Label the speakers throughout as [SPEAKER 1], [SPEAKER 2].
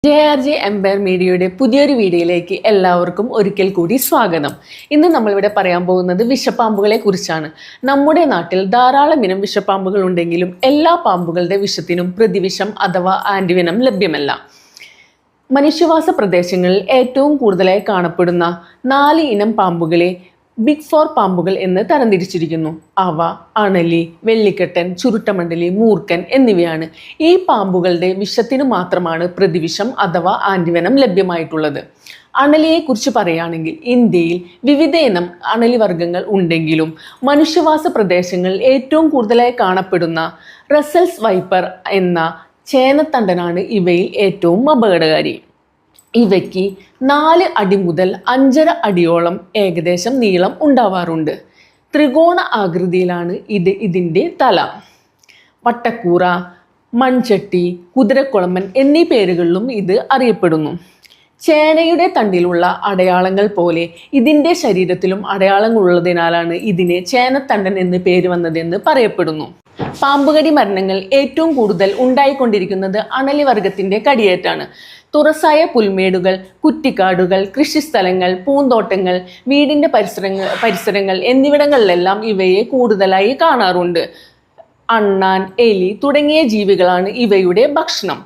[SPEAKER 1] JRJ Empire മീഡിയയുടെ പുതിയൊരു വീഡിയോയിലേക്ക് എല്ലാവർക്കും ഒരിക്കൽ കൂടി സ്വാഗതം. ഇന്ന് നമ്മളിവിടെ പറയാൻ പോകുന്നത് വിഷപ്പാമ്പുകളെ കുറിച്ചാണ്. നമ്മുടെ നാട്ടിൽ ധാരാളം ഇനം വിഷപ്പാമ്പുകൾ ഉണ്ടെങ്കിലും എല്ലാ പാമ്പുകളുടെ വിഷത്തിനും പ്രതിവിഷം അഥവാ ആന്റിവെനം ലഭ്യമല്ല. മനുഷ്യവാസ പ്രദേശങ്ങളിൽ ഏറ്റവും കൂടുതലായി കാണപ്പെടുന്ന 4 ഇനം പാമ്പുകളെ ബിഗ് 4 പാമ്പുകൾ എന്ന് തരംതിരിച്ചിരിക്കുന്നു. അവ അണലി, വെള്ളിക്കെട്ടൻ, ചുരുട്ടമണ്ഡലി, മൂർഖൻ എന്നിവയാണ്. ഈ പാമ്പുകളുടെ വിഷത്തിനു മാത്രമാണ് പ്രതിവിഷം അഥവാ ആന്റിവെനം ലഭ്യമായിട്ടുള്ളത്. അണലിയെക്കുറിച്ച് പറയുകയാണെങ്കിൽ ഇന്ത്യയിൽ വിവിധ ഇനം അണലി വർഗ്ഗങ്ങൾ ഉണ്ടെങ്കിലും മനുഷ്യവാസ പ്രദേശങ്ങളിൽ ഏറ്റവും കൂടുതലായി കാണപ്പെടുന്ന റസൽസ് വൈപ്പർ എന്ന ചേനത്തണ്ടനാണ് ഇവയിൽ ഏറ്റവും അപകടകാരി. ഇവയ്ക്ക് 4 അടി മുതൽ 5.5 അടിയോളം ഏകദേശം നീളം ഉണ്ടാവാറുണ്ട്. ത്രികോണ ആകൃതിയിലാണ് ഇതിൻ്റെ തല. വട്ടക്കൂറ, മൺചട്ടി, കുതിരക്കുളമ്പൻ എന്നീ പേരുകളിലും ഇത് അറിയപ്പെടുന്നു. ചേനയുടെ തണ്ടിലുള്ള അടയാളങ്ങൾ പോലെ ഇതിൻ്റെ ശരീരത്തിലും അടയാളങ്ങളുള്ളതിനാലാണ് ഇതിന് ചേനത്തണ്ടൻ എന്ന് പേര് വന്നതെന്ന് പറയപ്പെടുന്നു. പാമ്പുകടി മരണങ്ങൾ ഏറ്റവും കൂടുതൽ ഉണ്ടായിക്കൊണ്ടിരിക്കുന്നത് അണലി വർഗത്തിൻ്റെ കടിയേറ്റാണ്. തുറസായ പുൽമേടുകൾ, കുറ്റിക്കാടുകൾ, കൃഷിസ്ഥലങ്ങൾ, പൂന്തോട്ടങ്ങൾ, വീടിൻ്റെ പരിസരങ്ങൾ എന്നിവിടങ്ങളിലെല്ലാം ഇവയെ കൂടുതലായി കാണാറുണ്ട്. അണ്ണാൻ, എലി തുടങ്ങിയ ജീവികളാണ് ഇവയുടെ ഭക്ഷണം.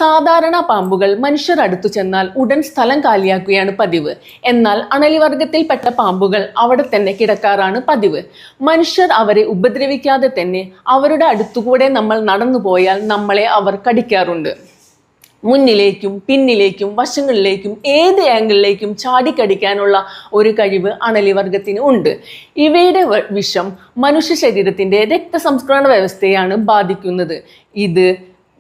[SPEAKER 1] സാധാരണ പാമ്പുകൾ മനുഷ്യർ അടുത്തു ചെന്നാൽ ഉടൻ സ്ഥലം കാലിയാക്കുകയാണ് പതിവ്. എന്നാൽ അണലിവർഗത്തിൽപ്പെട്ട പാമ്പുകൾ അവിടെ തന്നെ കിടക്കാറാണ് പതിവ്. മനുഷ്യർ അവരെ ഉപദ്രവിക്കാതെ തന്നെ അവരുടെ അടുത്തുകൂടെ നമ്മൾ നടന്നു പോയാൽ നമ്മളെ അവർ കടിക്കാറുണ്ട്. മുന്നിലേക്കും പിന്നിലേക്കും വശങ്ങളിലേക്കും ഏത് ആംഗിളിലേക്കും ചാടിക്കടിക്കാനുള്ള ഒരു കഴിവ് അണലിവർഗത്തിന് ഉണ്ട്. ഇവയുടെ വിഷം മനുഷ്യ ശരീരത്തിൻ്റെ രക്തസംസ്കരണ വ്യവസ്ഥയെയാണ് ബാധിക്കുന്നത്. ഇത്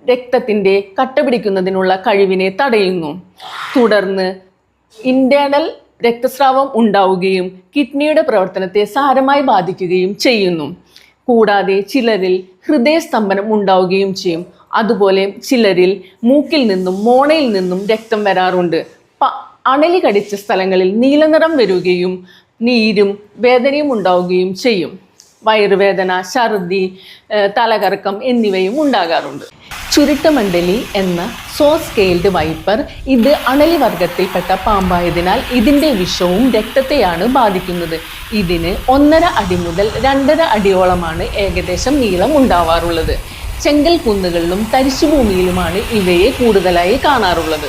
[SPEAKER 1] രക്തത്തിൻ്റെ കട്ട പിടിക്കുന്നതിനുള്ള കഴിവിനെ തടയുന്നു. തുടർന്ന് ഇന്റേണൽ രക്തസ്രാവം ഉണ്ടാവുകയും കിഡ്നിയുടെ പ്രവർത്തനത്തെ സാരമായി ബാധിക്കുകയും ചെയ്യുന്നു. കൂടാതെ ചിലരിൽ ഹൃദയസ്തംഭനം ഉണ്ടാവുകയും ചെയ്യും. അതുപോലെ ചിലരിൽ മൂക്കിൽ നിന്നും മോണയിൽ നിന്നും രക്തം വരാറുണ്ട്. അണലി കടിച്ച സ്ഥലങ്ങളിൽ നീലനിറം വരികയും നീരും വേദനയും ഉണ്ടാവുകയും ചെയ്യും. വയറുവേദന, ഛർദി, തലകറക്കം എന്നിവയും ഉണ്ടാകാറുണ്ട്. ചുരുട്ടമണ്ഡലി എന്ന സ്കെയിൽഡ് വൈപ്പർ ഇത് അണലി വർഗത്തിൽപ്പെട്ട പാമ്പായതിനാൽ ഇതിൻ്റെ വിഷവും രക്തത്തെയാണ് ബാധിക്കുന്നത്. ഇതിന് 1.5 അടി മുതൽ 2.5 അടിയോളമാണ് ഏകദേശം നീളം ഉണ്ടാവാറുള്ളത്. ചെങ്കൽ കുന്നുകളിലും തരിശുഭൂമിയിലുമാണ് ഇവയെ കൂടുതലായി കാണാറുള്ളത്.